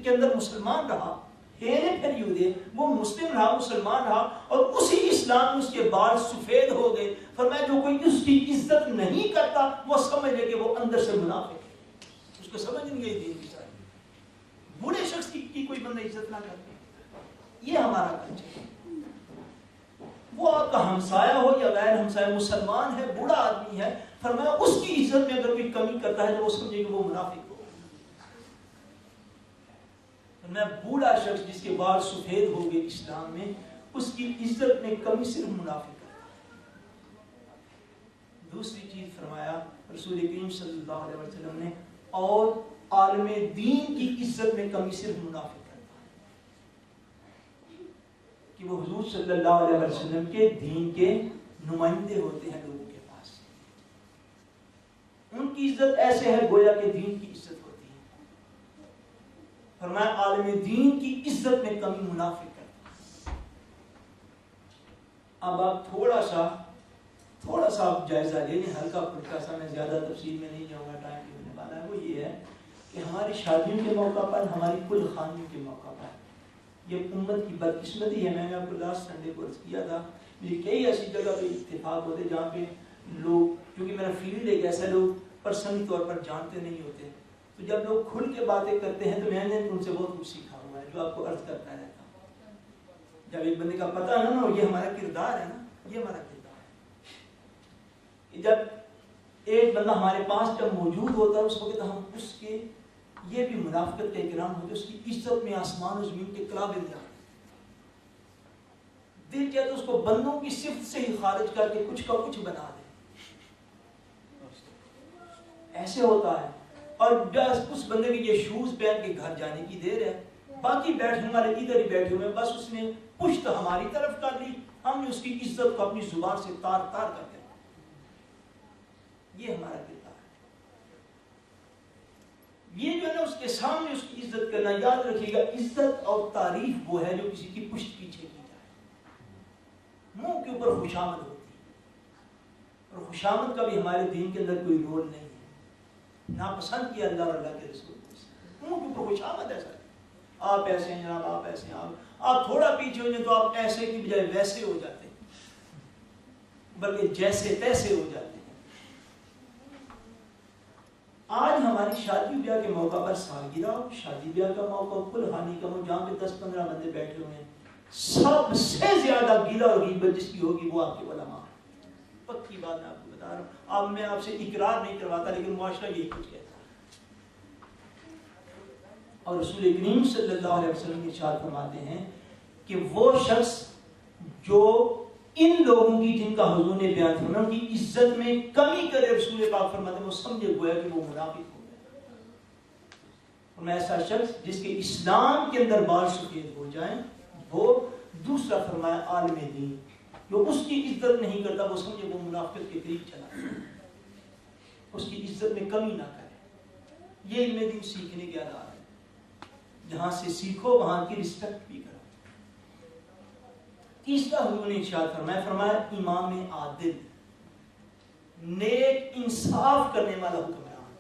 کے اندر مسلمان رہا، ہیرے پھر یہودی وہ مسلم رہا، مسلمان رہا، اور اسی اسلام میں اس کے بال سفید ہو گئے. فرمایا جو کوئی اس کی عزت نہیں کرتا وہ سمجھ لے کہ وہ اندر سے منافق ہے، اس کو سمجھ نہیں گئی دین کی ساری. بوڑھے شخص کی کوئی بندہ عزت نہ کرتے، یہ ہمارا کلچر ہے. وہ آپ کا ہمسایہ ہو یا غیر ہمسایہ، مسلمان ہے، بوڑھا آدمی ہے، فرمایا اس کی عزت میں اگر کوئی کمی کرتا ہے تو وہ سمجھے کہ وہ منافق ہو. میں بوڑھا شخص جس کے بال سفید ہو گئے اسلام میں، اس کی عزت میں کمی صرف منافق کرتا ہے. دوسری چیز فرمایا رسول کریم صلی اللہ علیہ وسلم نے، اور عالم دین کی عزت میں کمی صرف منافق کرتا ہے کہ وہ حضور صلی اللہ علیہ وسلم کے دین کے نمائندے ہوتے ہیں لوگوں کے پاس. ان کی عزت ایسے ہے گویا کہ دین کی عزت ہوتی ہے. فرمایا عالم دین کی عزت میں کمی منافق کرتا. اب آپ تھوڑا سا آپ جائزہ لے لیں، ہلکا پھلکا سا، میں زیادہ تفصیل میں نہیں جاؤں گا، ٹائم بھی ہونے والا ہے. وہ یہ ہے کہ ہماری شادیوں کے موقع پر، ہماری کل خانیوں کے موقع پر، یہ امت کی بدقسمتی ہے. میں نے آپ کو لاسٹ سنڈے کو عرض کیا تھا، مجھے کئی ایسی جگہ پہ اتفاق ہوتے جہاں پہ لوگ، کیونکہ میرا فیلڈ ایک ایسا لوگ پرسنلی طور پر جانتے نہیں ہوتے، تو جب لوگ کھل کے باتیں کرتے ہیں تو میں نے ان سے بہت کچھ سیکھا ہوا ہے جو آپ کو عرض کرتا رہتا ہوں. جب ایک بندے کا پتہ ہے نا، یہ ہمارا کردار ہے نا، یہ ہمارا کردار ہے. جب ایک بندہ ہمارے پاس جب موجود ہوتا ہے اس وقت ہم اس کے، یہ بھی منافقت کا اکرام ہوتا ہے، اس کی عزت میں آسمان و زمین کے قابل جاتے. دل کیا تو اس کو بندوں کی صفت سے ہی خارج کر کے کچھ کا کچھ بنا دے. ایسے ہوتا ہے. اور اس بندے کی یہ شوز پہن کے گھر جانے کی دیر ہے، باقی بیٹھنے والے ادھر ہی بیٹھے ہوئے، بس اس نے پشت ہماری طرف کر لی، ہم نے اس کی عزت کو اپنی زبان سے تار تار کر دیا. یہ ہمارا کردار ہے. یہ جو ہے نا اس کے سامنے اس کی عزت کرنا. یاد رکھیے گا عزت اور تعریف وہ ہے جو کسی کی پشت پیچھے کی جائے. منہ کے اوپر خوشامد ہوتی ہے، اور خوشامد کا بھی ہمارے دین کے اندر کوئی رول نہیں ہے. ناپسند کیا اللہ اور اللہ کے رسول کو، منہ کے اوپر خوشامد ہے. سر آپ ایسے ہیں جناب، آپ ایسے ہیں، آپ تھوڑا پیچھے ہو جائیں تو آپ ایسے کی بجائے ویسے ہو جاتے ہیں، بلکہ جیسے تیسے ہو جاتے ہیں. آج ہماری شادی بیاہ کے موقع پر سالگرہ ہو، شادی بیاہ کا موقع ہو، کل خانی کا ہو، جہاں پہ 10-15 بندے بیٹھے ہوئے ہیں، سب سے زیادہ گیلا اور غیبت جس کی ہوگی وہ آپ کے علماء. پکی بات میں آپ کو بتا رہا ہوں. اب میں آپ سے اقرار نہیں کرواتا لیکن معاشرہ یہی کچھ کہتا ہے. اور رسول کریم صلی اللہ علیہ وسلم ارشاد فرماتے ہیں کہ وہ شخص جو ان لوگوں کی جن کا حضور نے بیان فرمایا ان کی عزت میں کمی کرے، رسول پاک فرماتے ہیں وہ سمجھے گویا کہ وہ منافق ہو گیا. اور میں ایسا شخص جس کے اسلام کے اندر بال سفید ہو جائیں، وہ دوسرا فرمایا عالم دین جو اس کی عزت نہیں کرتا وہ سمجھے وہ منافقت کے قریب چلا، اس کی عزت میں کمی نہ کرے. یہ علم دین سیکھنے کے آداب ہے. جہاں سے سیکھو وہاں کی رسپیکٹ بھی کرو. تیسرا حضور نے ارشاد فرمایا امام عادل، نیک انصاف کرنے والا حکمران.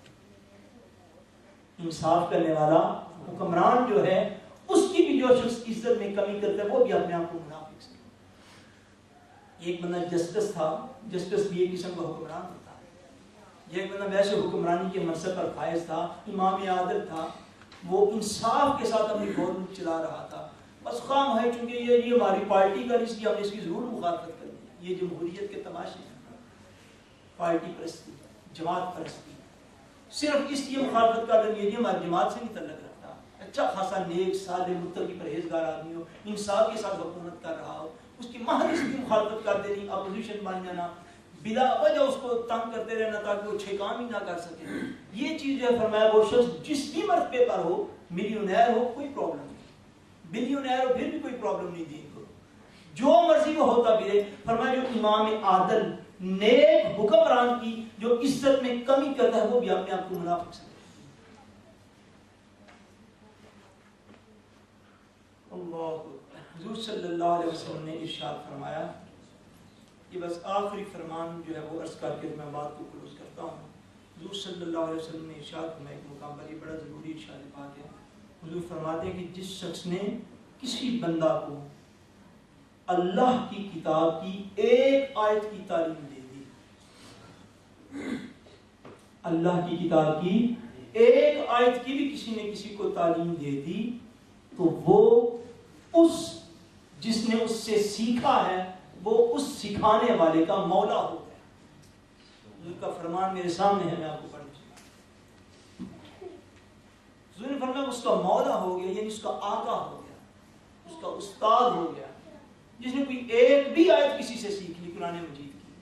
انصاف کرنے والا حکمران جو ہے اس کی بھی جو شخص عزت میں کمی کرتا ہے وہ بھی اپنے آپ کو منافق سمجھتا ہے. ایک بندہ جسٹس تھا، جسٹس بھی ایک قسم کا حکمران ہوتا ہے. ایک بندہ ویسے حکمرانی کے منصب پر فائز تھا، امام عادل تھا، وہ انصاف کے ساتھ اپنی گورنمنٹ چلا رہا تھا. بس خام ہے چونکہ یہ ہماری پارٹی کا اس لیے ہم نے اس کی ضرور مخالفت کرنی ہے. یہ جمہوریت کے تماشے ہیں، پارٹی پرستی، جماعت پرستی، صرف اس لیے مخالفت کر دیں یہ ہماری جماعت سے نہیں تعلق رکھتا. اچھا خاصا نیک صالح متقی پرہیزگار آدمی ہو، انصاف کے ساتھ حکومت کر رہا ہو، اس کی محض اس کی مخالفت کر دینی، اپوزیشن بن جانا، بلا وجہ اس کو تنگ کرتے رہنا تاکہ وہ اچھے کام ہی نہ کر سکے. یہ چیز ہے فرمایا وہ شخص جس بھی مرتبے پر ہو، ملینئر ہو کوئی پرابلم نہیں، بلینئر ہو پھر بھی کوئی پرابلم نہیں دین کو، جو مرضی وہ ہوتا بھی رہے. فرمایا جو امام عادل نیک حکمران کی جو عزت میں کمی کرتا ہے وہ بھی اپنے آپ کو منافق سمجھتا ہے. اللہ حضور صلی اللہ علیہ وسلم نے ارشاد فرمایا، یہ بس آخری فرمان جو ہے وہ عرض کر کے میں بات کو کلوز کرتا ہوں. حضور صلی اللہ علیہ وسلم نے ارشاد فرمایا ایک مقام پر، یہ بڑا ضروری ارشاد پاک ہے. حضور فرماتے ہیں کہ جس شخص نے کسی بندہ کو اللہ کی کتاب کی ایک آیت کی تعلیم دے دی، اللہ کی کتاب کی ایک آیت کی بھی کسی نے کسی کو تعلیم دے دی، تو وہ جس نے اس سے سیکھا ہے وہ اس سکھانے والے کا مولا ہو گیا۔ حضور کا فرمان میرے سامنے ہے، میں آپ کو پڑھ دوں۔ حضور نے فرمایا اس کا مولا ہو گیا، یعنی اس کا آقا ہو گیا، اس کا استاد ہو گیا، جس نے کوئی ایک بھی آیت کسی سے سیکھ لی قرآن مجید کی۔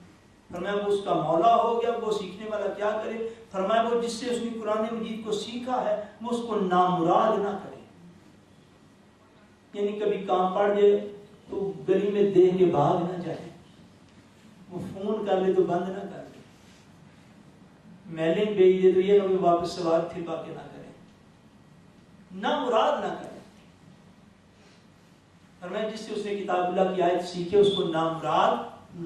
فرمایا وہ اس کا مولا ہو گیا۔ وہ سیکھنے والا کیا کرے؟ فرمایا وہ جس سے اس نے قرآن مجید کو سیکھا ہے وہ اس کو نامراد نہ کرے، یعنی کبھی کام پڑ جائے تو گلی میں دیکھ کے بھاگ نہ جائے، وہ فون کر لے تو بند نہ کر لے، میلنگ بھیج دے تو یہ کبھی واپس سوال پھر کے نہ کرے، نامراد نہ کرے۔ فرمایا جس سے اس نے کتاب اللہ کی آیت سیکھے اس کو نامراد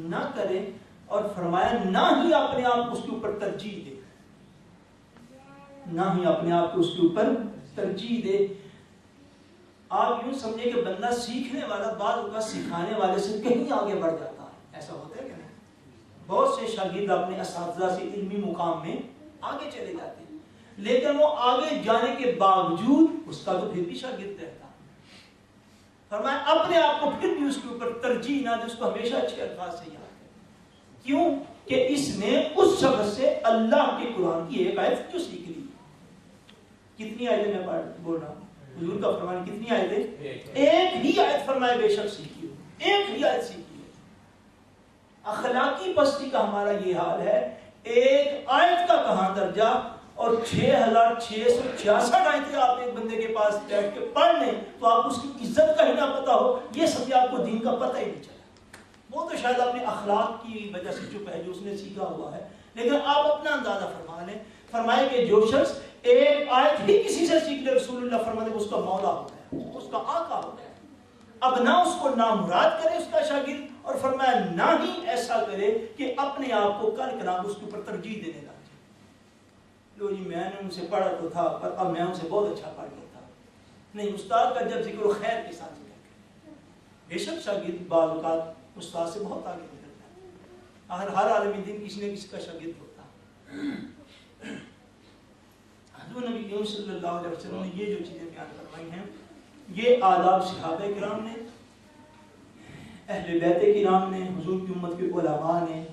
نہ کرے، اور فرمایا نہ ہی اپنے آپ کو اس کے اوپر ترجیح دے، نہ ہی اپنے آپ کو اس کے اوپر ترجیح دے۔ آپ یوں سمجھے کہ بندہ سیکھنے والا بعض اوقات سکھانے والے سے کہیں آگے بڑھ جاتا ہے، ایسا ہوتا ہے کہ نہیں؟ بہت سے شاگرد اپنے اساتذہ سے علمی مقام میں آگے چلے جاتے ہیں، لیکن وہ آگے جانے کے باوجود اس کا تو پھر بھی شاگرد رہتا ہے۔ فرمایا اپنے آپ کو پھر بھی اس کے اوپر ترجیح نہ دے، اس کو ہمیشہ اچھے الفاظ سے یاد کرے۔ کیوں؟ کہ اس نے اس شخص سے اللہ کے قرآن کی ایک آیت جو سیکھ لی۔ کتنی آیتیں میں بول رہا ہوں؟ حضور کا فرمان کتنی آیتیں؟ ایک ہی آیت فرمائے بے شک سیکھی ہو، ایک ہی آیت سیکھی ہے۔ اخلاقی پستی کا ہمارا یہ حال ہے، ایک آیت کا کہاں درجہ، اور 6666 آیتیں آپ ایک بندے کے پاس بیٹھ کے پڑھ لیں تو آپ اس کی عزت کا ہی نہ پتا ہو، یہ سب آپ کو دین کا پتہ ہی نہیں چلا۔ وہ تو شاید اپنے اخلاق کی وجہ سے چپ ہے جو اس نے سیکھا ہوا ہے، لیکن آپ اپنا اندازہ فرما لیں۔ فرمائے کہ جو شخص ایک آیت ہی کسی سے سیکھ لے، رسول اللہ فرماتے ہیں اس کا مولا ہو گیا، اس کا آقا ہو گیا۔ اب نہ اس کو نامراد کرے اس کا شاگرد، اور فرمایا نہ ہی ایسا کرے کہ اپنے آپ کو کل کلام اس کے اوپر ترجیح دینے لگے۔ لو جی میں نے ان سے پڑھا تو تھا پر اب میں ان سے بہت اچھا پڑھ لیتا ہوں۔ نہیں، استاد کا جب ذکر خیر کے ساتھ ذکر کرے۔ بے شک شاگرد بعض اوقات استاد سے بہت آگے نکلتا ہے، ہر عالمی دین کسی نے کسی کا شاگرد ہوتا ہے۔ حضور نبی کریم صلی اللہ علیہ وسلم نے یہ جو چیزیں بیان فرمائی ہیں، یہ آداب صحابہ کرام نے، اہل بیت کرام نے، حضور کی امت کے علماء نے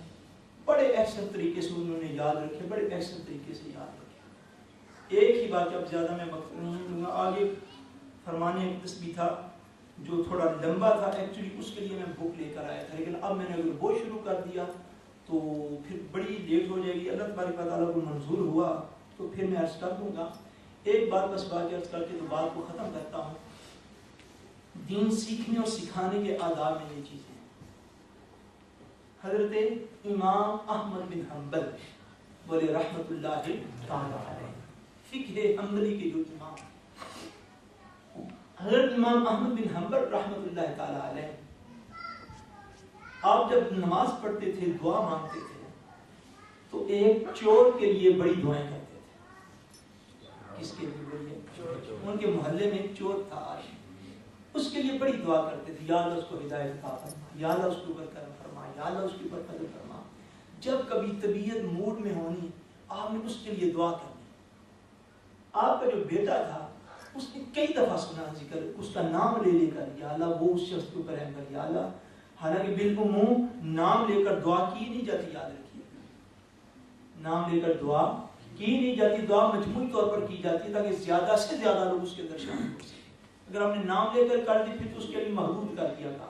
بڑے احسن طریقے سے انہوں نے یاد رکھے، بڑے احسن طریقے سے یاد رکھے۔ ایک ہی بات، اب زیادہ میں وقت نہیں دوں گا، آگے فرمانے ایک تسبیح تھا جو تھوڑا لمبا تھا، ایکچولی اس کے لیے میں بک لے کر آیا تھا، لیکن اب میں نے اگر وہ شروع کر دیا تو پھر بڑی لیٹ ہو جائے گی۔ اللہ تبارک و تعالیٰ کو منظور ہوا تو پھر میں عرض کر دوں گا۔ ایک بات بس باقی عرض کر کے تو بات کو ختم کرتا ہوں۔ دین سیکھنے اور سکھانے کے آداب میں یہ چیزیں ہیں۔ حضرت امام احمد بن حنبل بولے رحمت اللہ تعالی علیہ، فقہ حنبلی کے جو امام، حضرت امام احمد بن حنبل رحمت اللہ تعالی علیہ، آپ جب نماز پڑھتے تھے، دعا مانگتے تھے تو ایک چور کے لیے بڑی دعائیں کرتے تھے۔ کس کے لیے بڑی؟ ان کے محلے میں ایک چور تھا، اس کے لیے بڑی دعا کرتے تھے، یا اللہ اس کو ہدایت عطا فرما، یا اللہ اس کے اوپر کرم فرما، یا اللہ اس کے اوپر فضل فرما۔ جب کبھی طبیعت موڈ میں ہونی، آپ نے اس کے لیے دعا کرنی۔ آپ کا جو بیٹا تھا اس نے کئی دفعہ سنا ذکر، اس کا نام لے لے کر، یا اللہ وہ اس شخص کے اوپر رحم کر، یا اللہ۔ حالانکہ بالعموم نام لے کر دعا کی نہیں جاتی، یاد رکھیے، نام لے کر دعا کی نہیں جاتی، دعا مجموعی طور پر کی جاتی ہے تاکہ زیادہ سے زیادہ لوگ اس کے اندر شامل ہو سکیں۔ اگر ہم نے نام لے کر دی پھر تو اس کے لیے محدود کر دیا تھا۔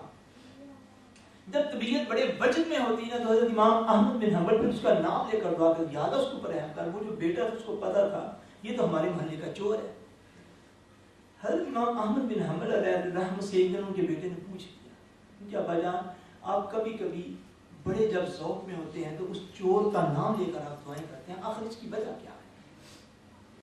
جب طبیعت بڑے وجد میں ہوتی ہے نا تو حضرت امام احمد بن حنبل پھر اس کا نام لے کر دعا کر، یاد اس کو پر رحم کر، وہ جو بیٹا اس کو پتا تھا یہ تو ہمارے محلے کا چور ہے۔ حضرت امام احمد بن حنبل علیہ الرحمۃ سے ایک دن ان کے بیٹے نے پوچھ لیا کہ ابا جان آپ کبھی کبھی بڑے جب ذوق میں ہوتے ہیں تو اس چور کا نام لے کر آپ دعائیں کرتے ہیں، آخر اس کی وجہ کیا؟